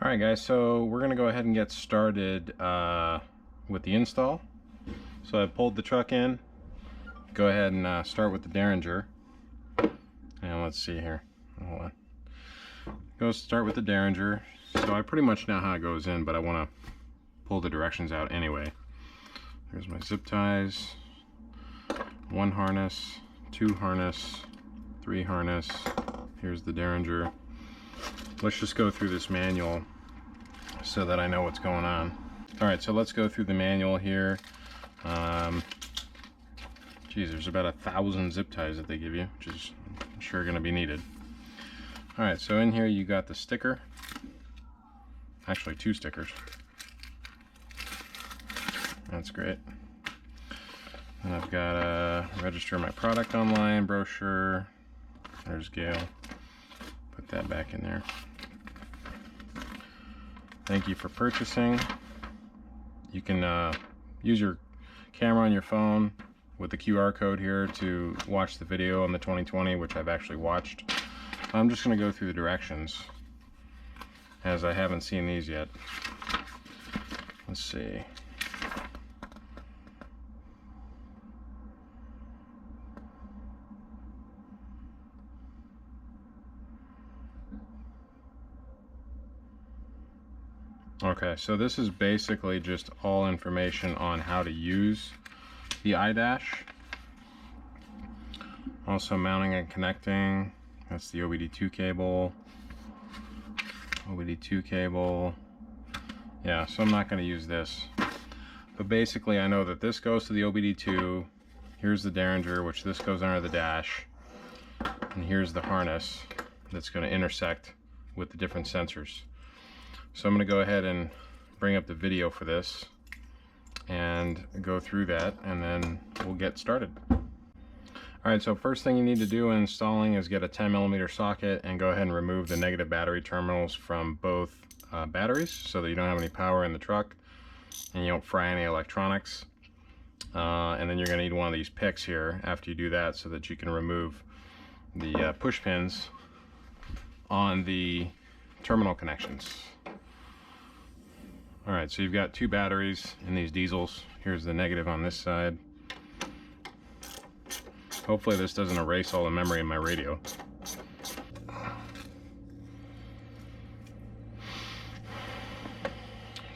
Alright guys, so we're going to go ahead and get started with the install. So I pulled the truck in. Go ahead and start with the Derringer. And let's see here. Hold on. Go start with the Derringer. So I pretty much know how it goes in, but I want to pull the directions out anyway. There's my zip ties. 1 harness, 2 harness, 3 harness. Here's the Derringer. Let's just go through this manual so that I know what's going on. Alright, so let's go through the manual here. Geez, there's about 1,000 zip ties that they give you, which is I'm sure going to be needed. Alright, so in here you got the sticker. Actually, 2 stickers. That's great. And I've got register my product online, brochure. There's Gail. Put that back in there. Thank you for purchasing. You can use your camera on your phone with the QR code here to watch the video on the 2020, which I've actually watched. I'm just going to go through the directions as I haven't seen these yet. Let's see. Okay, so this is basically just all information on how to use the iDash. Also mounting and connecting. That's the OBD2 cable. OBD2 cable. Yeah, so I'm not going to use this. But basically I know that this goes to the OBD2. Here's the Derringer, which this goes under the dash. And here's the harness that's going to intersect with the different sensors. So I'm going to go ahead and bring up the video for this and go through that, and then we'll get started. Alright, so first thing you need to do in installing is get a 10mm socket and go ahead and remove the negative battery terminals from both batteries so that you don't have any power in the truck and you don't fry any electronics. And then you're going to need one of these picks here after you do that so that you can remove the push pins on the terminal connections. Alright, so you've got 2 batteries in these diesels. Here's the negative on this side. Hopefully this doesn't erase all the memory in my radio.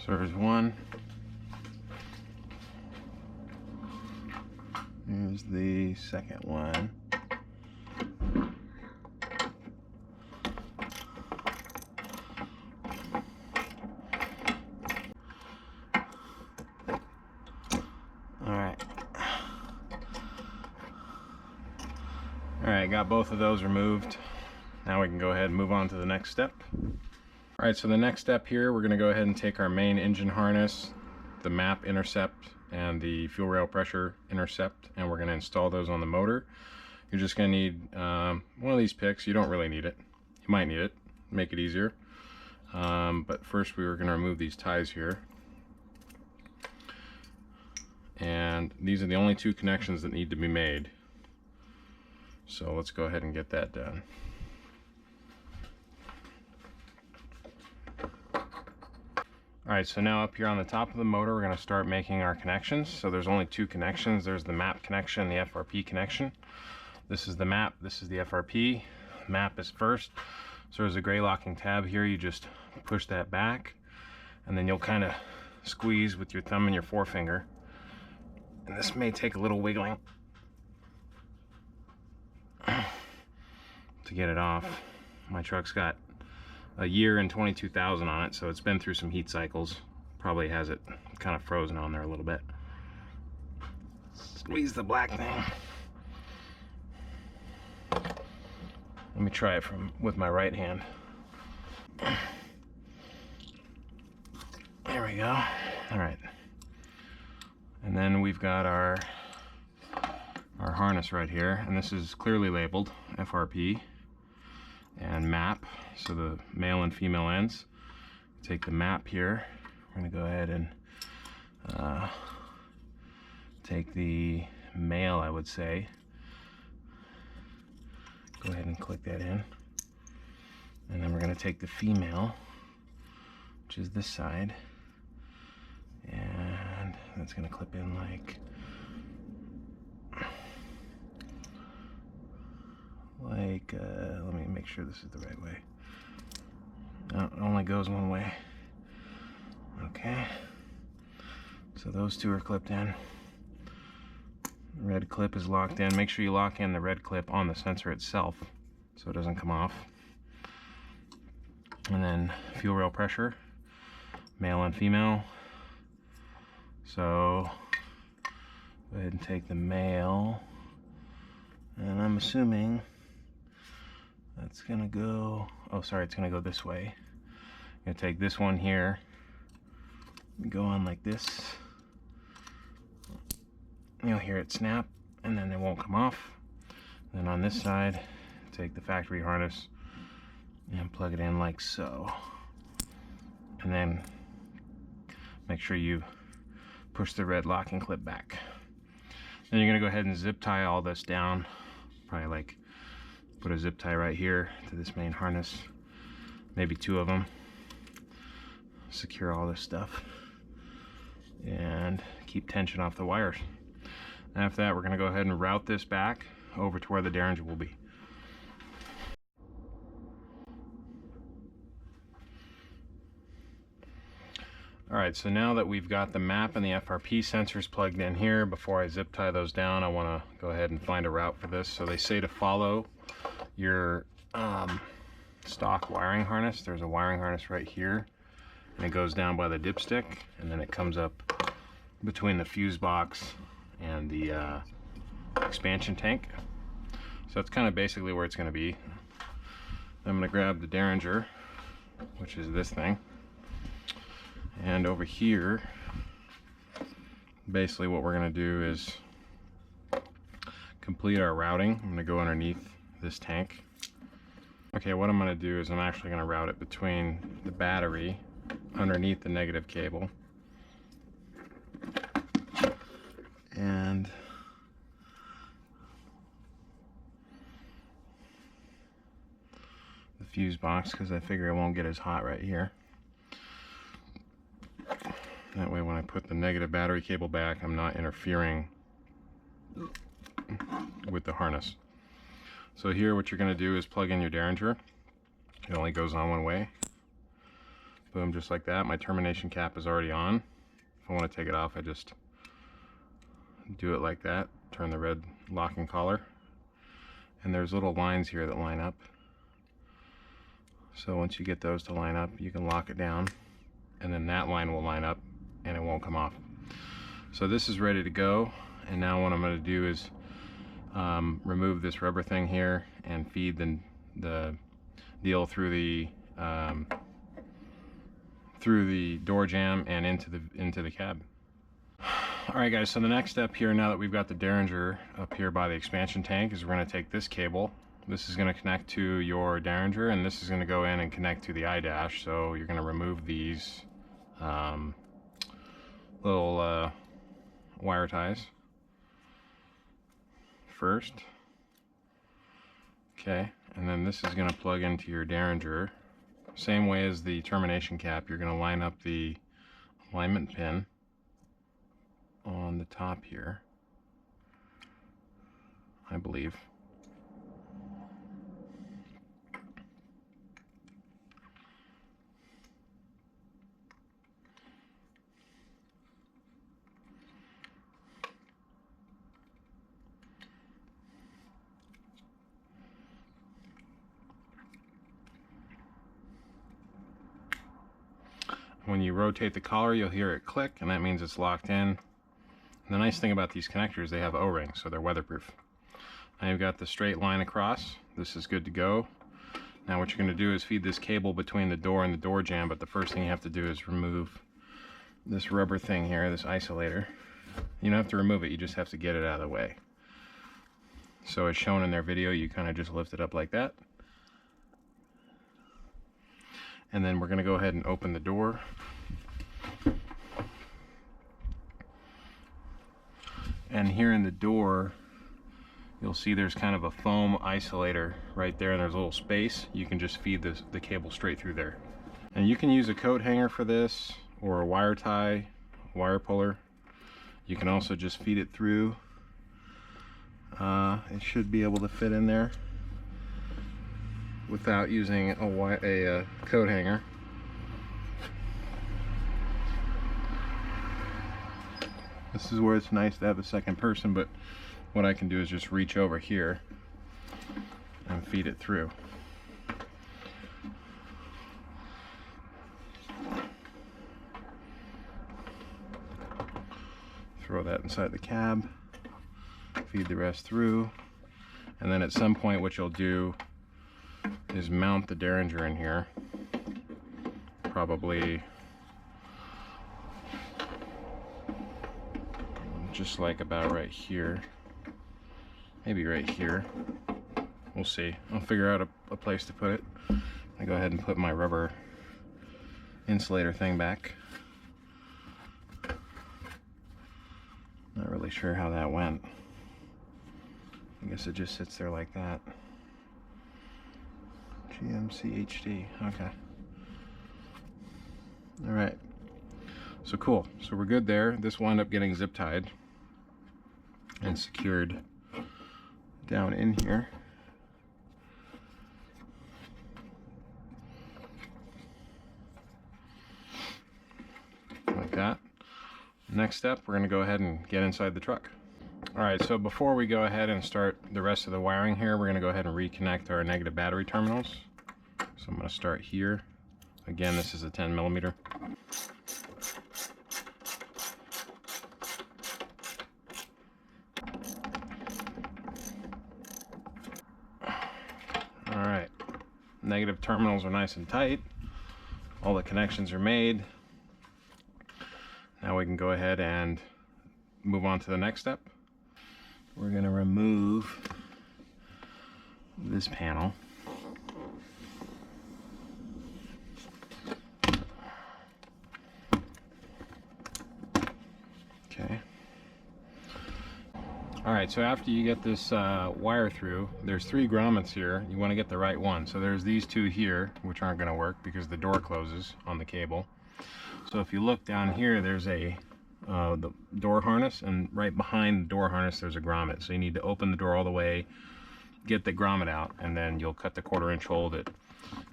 So there's one. Here's the second one. Alright, got both of those removed. Now we can go ahead and move on to the next step. Alright, so the next step here, we're going to go ahead and take our main engine harness, the map intercept, and the fuel rail pressure intercept, and we're going to install those on the motor. You're just going to need one of these picks. You don't really need it. You might need it, make it easier. But first we were going to remove these ties here. And these are the only 2 connections that need to be made. So let's go ahead and get that done. Alright, so now up here on the top of the motor we're going to start making our connections. So there's only 2 connections. There's the map connection, the FRP connection. This is the map, this is the FRP. Map is first. So there's a gray locking tab here. You just push that back and then you'll kind of squeeze with your thumb and your forefinger. And this may take a little wiggling to get it off. My truck's got a year and 22,000 on it, so it's been through some heat cycles. Probably has it kind of frozen on there a little bit. Squeeze the black thing. Let me try it with my right hand. There we go. All right. And then we've got our harness right here, and this is clearly labeled FRP and map, so the male and female ends. Take the map here. We're going to go ahead and take the male, I would say. Go ahead and click that in. And then we're going to take the female, which is this side, and that's going to clip in like let me make sure this is the right way. No, it only goes one way. Okay, so those two are clipped in. The red clip is locked in. Make sure you lock in the red clip on the sensor itself so it doesn't come off. And then fuel rail pressure, male and female. So go ahead and take the male, and I'm assuming that's gonna go, oh sorry, it's gonna go this way. I'm gonna take this one here, go on like this. You'll hear it snap, and then it won't come off. Then on this side, take the factory harness and plug it in like so. And then make sure you push the red locking clip back. Then you're gonna go ahead and zip tie all this down. Probably like put a zip tie right here to this main harness, maybe two of them. Secure all this stuff and keep tension off the wires. After that, we're going to go ahead and route this back over to where the Derringer will be. Alright, so now that we've got the map and the FRP sensors plugged in here, before I zip tie those down, I want to go ahead and find a route for this. So they say to follow your stock wiring harness. There's a wiring harness right here, and it goes down by the dipstick, and then it comes up between the fuse box and the expansion tank. So that's kind of basically where it's going to be. I'm going to grab the Derringer, which is this thing, and over here basically what we're going to do is complete our routing. I'm going to go underneath this tank. Okay, what I'm going to do is I'm actually going to route it between the battery underneath the negative cable and the fuse box, because I figure it won't get as hot right here. That way when I put the negative battery cable back, I'm not interfering with the harness. So here what you're going to do is plug in your Derringer. It only goes on one way. Boom, just like that. My termination cap is already on. If I want to take it off, I just do it like that. Turn the red locking collar. And there's little lines here that line up. So once you get those to line up, you can lock it down. And then that line will line up and it won't come off. So this is ready to go. And now what I'm going to do is remove this rubber thing here and feed the deal through the door jamb and into the cab. Alright guys, so the next step here, now that we've got the Derringer up here by the expansion tank, is we're going to take this cable. This is going to connect to your Derringer, and this is going to go in and connect to the iDash. So you're going to remove these little wire ties first. Okay, and then this is going to plug into your Derringer. Same way as the termination cap, you're going to line up the alignment pin on the top here, I believe. When you rotate the collar, you'll hear it click, and that means it's locked in. And the nice thing about these connectors, they have O-rings, so they're weatherproof. Now you've got the straight line across. This is good to go. Now what you're going to do is feed this cable between the door and the door jamb, but the first thing you have to do is remove this rubber thing here, this isolator. You don't have to remove it, you just have to get it out of the way. So as shown in their video, you kind of just lift it up like that. And then we're going to go ahead and open the door. And here in the door, you'll see there's kind of a foam isolator right there, and there's a little space. You can just feed the cable straight through there. And you can use a coat hanger for this, or a wire tie, wire puller. You can also just feed it through. It should be able to fit in there without using a coat hanger. This is where it's nice to have a second person, but what I can do is just reach over here and feed it through. Throw that inside the cab, feed the rest through, and then at some point what you'll do is mount the Derringer in here, probably just like about right here, maybe right here. We'll see. I'll figure out a place to put it. I go ahead and put my rubber insulator thing back. Not really sure how that went. I guess it just sits there like that. GMC HD. Okay. All right. So cool. So we're good there. This will end up getting zip tied and secured down in here. Like that. Next step, we're going to go ahead and get inside the truck. Alright, so before we go ahead and start the rest of the wiring here, we're going to go ahead and reconnect our negative battery terminals. So I'm going to start here. Again, this is a 10mm. Alright, negative terminals are nice and tight. All the connections are made. Now we can go ahead and move on to the next step. We're going to remove this panel. Okay. Alright, so after you get this wire through, there's 3 grommets here. You want to get the right one. So there's these 2 here, which aren't going to work because the door closes on the cable. So if you look down here, there's the door harness, and right behind the door harness there's a grommet. So you need to open the door all the way, get the grommet out, and then you'll cut the 1/4-inch hole that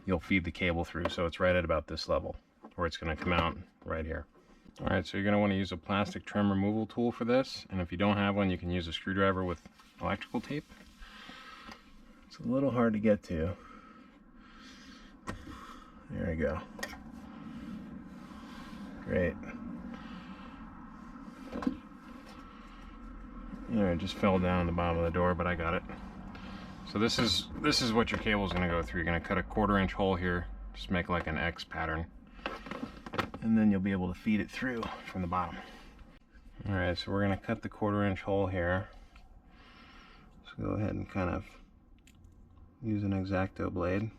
you'll feed the cable through. So it's right at about this level, where it's going to come out right here. Alright, so you're going to want to use a plastic trim removal tool for this, and if you don't have one, you can use a screwdriver with electrical tape. It's a little hard to get to. There we go. Great. Yeah, it just fell down the bottom of the door, but I got it. So this is what your cable is going to go through. You're going to cut a 1/4-inch hole here, just make like an X pattern, and then you'll be able to feed it through from the bottom. All right, so we're going to cut the 1/4-inch hole here. So go ahead and kind of use an X-Acto blade.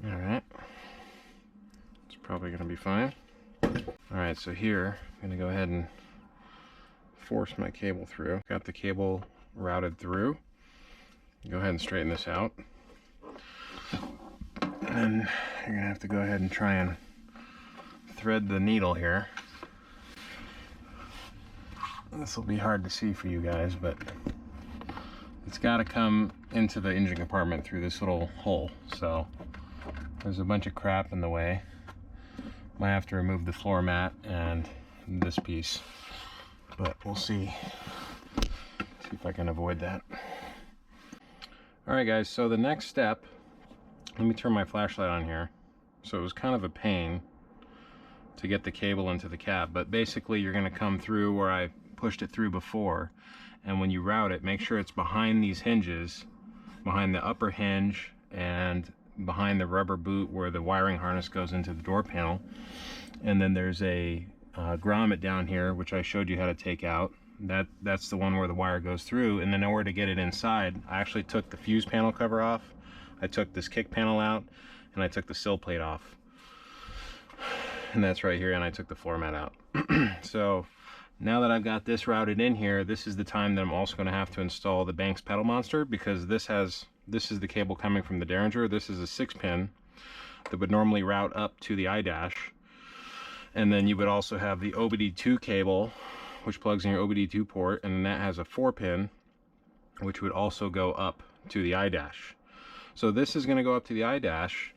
Alright, it's probably going to be fine. Alright, so here I'm going to go ahead and force my cable through. Got the cable routed through. Go ahead and straighten this out. And then you're going to have to go ahead and try and thread the needle here. This will be hard to see for you guys, but it's got to come into the engine compartment through this little hole. So there's a bunch of crap in the way. Might have to remove the floor mat and this piece, but we'll see if I can avoid that. Alright guys, so the next step, let me turn my flashlight on here. So it was kind of a pain to get the cable into the cab, but basically you're going to come through where I pushed it through before, and when you route it, make sure it's behind these hinges, behind the upper hinge and behind the rubber boot where the wiring harness goes into the door panel. And then there's a grommet down here, which I showed you how to take out. That's the one where the wire goes through. And then in order to get it inside, I actually took the fuse panel cover off, I took this kick panel out, and I took the sill plate off, and that's right here, and I took the floor mat out. So Now that I've got this routed in here, this is the time that I'm also going to have to install the Banks pedal monster, because this is the cable coming from the Derringer. This is a 6-pin that would normally route up to the iDash. And then you would also have the OBD2 cable, which plugs in your OBD2 port, and then that has a 4-pin, which would also go up to the iDash. So this is going to go up to the iDash,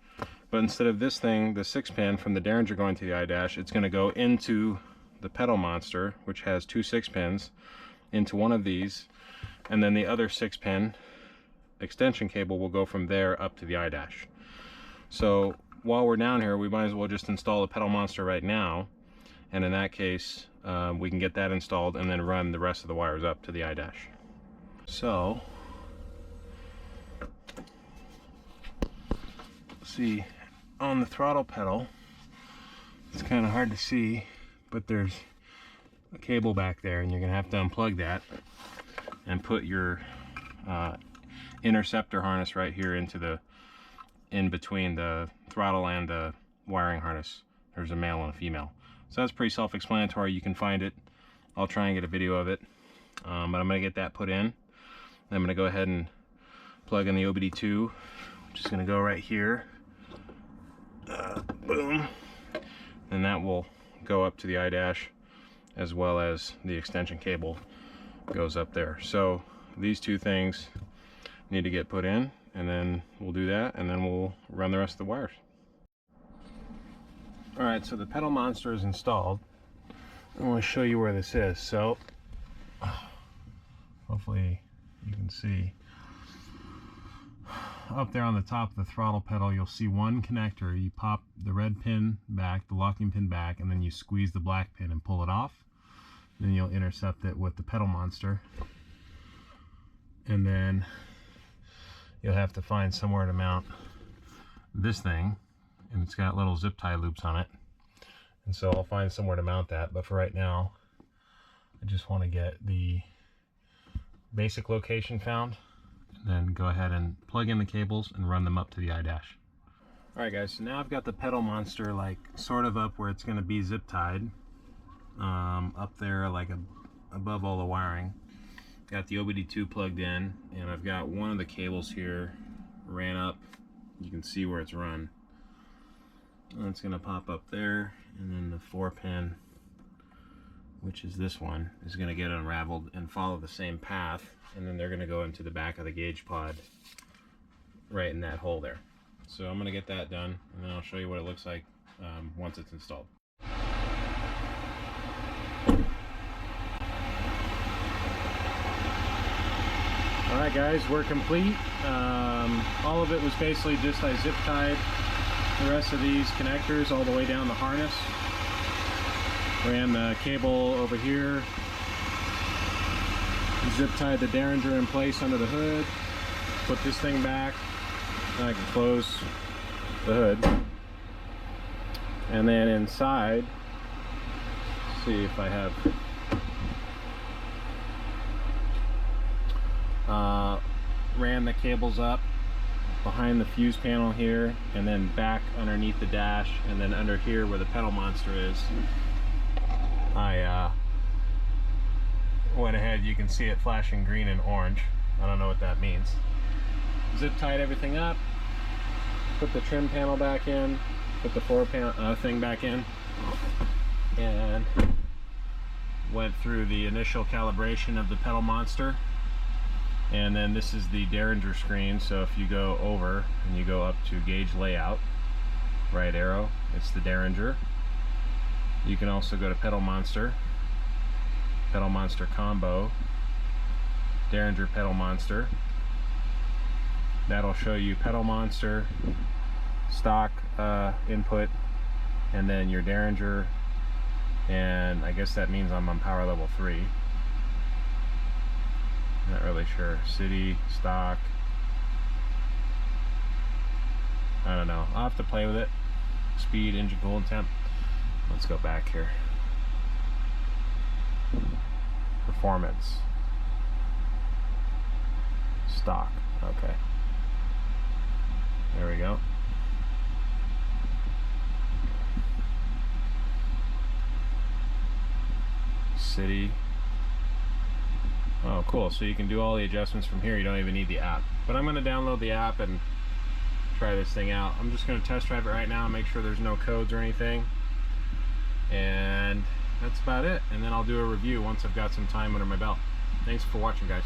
but instead of this thing, the 6-pin from the Derringer going to the iDash, it's going to go into the pedal monster, which has 2 6-pins, into one of these, and then the other 6-pin extension cable will go from there up to the iDash. So while we're down here, we might as well just install the pedal monster right now, and in that case we can get that installed and then run the rest of the wires up to the iDash. So see, on the throttle pedal, it's kind of hard to see, but there's a cable back there, and you're gonna have to unplug that and put your interceptor harness right here in between the throttle and the wiring harness. There's a male and a female, so that's pretty self-explanatory. You can find it. I'll try and get a video of it, but I'm gonna get that put in. I'm gonna go ahead and plug in the OBD2, which is gonna go right here. Boom, and that will go up to the iDash, as well as the extension cable goes up there. So these two things need to get put in, and then we'll do that, and then we'll run the rest of the wires. All right, so the pedal monster is installed. I want to show you where this is. So hopefully you can see up there on the top of the throttle pedal, you'll see one connector. You pop the red pin back, the locking pin back, and then you squeeze the black pin and pull it off. Then you'll intercept it with the pedal monster, and then you'll have to find somewhere to mount this thing, and it's got little zip tie loops on it, and so I'll find somewhere to mount that. But for right now, I just want to get the basic location found, and then go ahead and plug in the cables and run them up to the iDash. Alright guys, so now I've got the pedal monster like sort of up where it's going to be zip tied, up there like above all the wiring. Got the OBD2 plugged in, and I've got one of the cables here ran up. You can see where it's run. And it's going to pop up there, and then the 4-pin, which is this one, is going to get unraveled and follow the same path, and then they're going to go into the back of the gauge pod right in that hole there. So I'm going to get that done, and then I'll show you what it looks like once it's installed. Alright guys, we're complete. All of it was basically just I zip tied the rest of these connectors all the way down the harness. Ran the cable over here, zip tied the Derringer in place under the hood, put this thing back, and I can close the hood. And then inside, see if I have ran the cables up behind the fuse panel here, and then back underneath the dash, and then under here where the pedal monster is, I went ahead. You can see it flashing green and orange. I don't know what that means. Zip tied everything up, put the trim panel back in, put the 4-pin thing back in, and went through the initial calibration of the pedal monster. And then this is the Derringer screen, so if you go over and you go up to gauge layout, right arrow, it's the Derringer. You can also go to pedal monster combo, Derringer pedal monster. That'll show you pedal monster, stock input, and then your Derringer, and I guess that means I'm on power level 3. Not really sure. City, stock, I don't know. I'll have to play with it. Speed, engine coolant temp. Let's go back here. Performance. Stock. Okay. There we go. city. Oh, cool. So you can do all the adjustments from here. You don't even need the app. But I'm going to download the app and try this thing out. I'm just going to test drive it right now and make sure there's no codes or anything. And that's about it. And then I'll do a review once I've got some time under my belt. Thanks for watching, guys.